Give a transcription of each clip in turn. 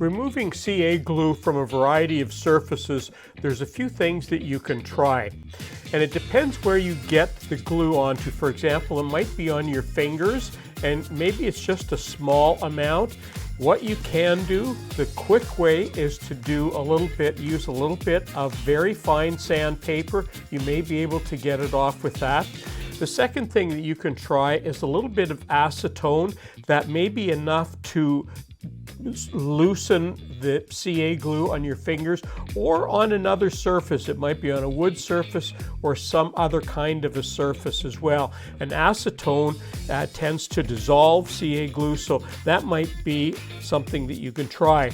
Removing CA glue from a variety of surfaces, there's a few things that you can try. And it depends where you get the glue onto. For example, it might be on your fingers, and maybe it's just a small amount. What you can do, the quick way, is to use a little bit of very fine sandpaper. You may be able to get it off with that. The second thing that you can try is a little bit of acetone. That may be enough to loosen the CA glue on your fingers or on another surface. It might be on a wood surface or some other kind of a surface as well. And acetone tends to dissolve CA glue, so that might be something that you can try.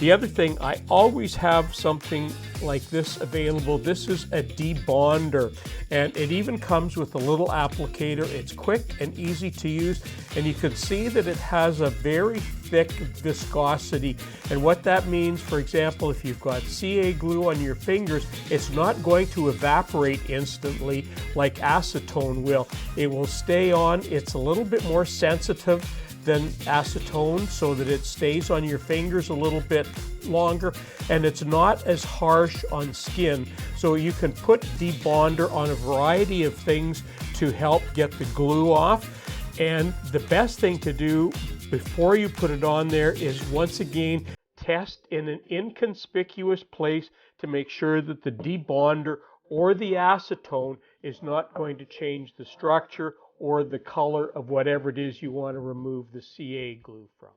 The other thing, I always have something like this available. This is a debonder, and it even comes with a little applicator. It's quick and easy to use, and you can see that it has a very thick viscosity. And what that means, for example, if you've got CA glue on your fingers, it's not going to evaporate instantly like acetone will. It will stay on. It's a little bit more sensitive than acetone, so that it stays on your fingers a little bit longer, and it's not as harsh on skin. So you can put debonder on a variety of things to help get the glue off. And the best thing to do before you put it on there is, once again, test in an inconspicuous place to make sure that the debonder or the acetone is not going to change the structure or the color of whatever it is you want to remove the CA glue from.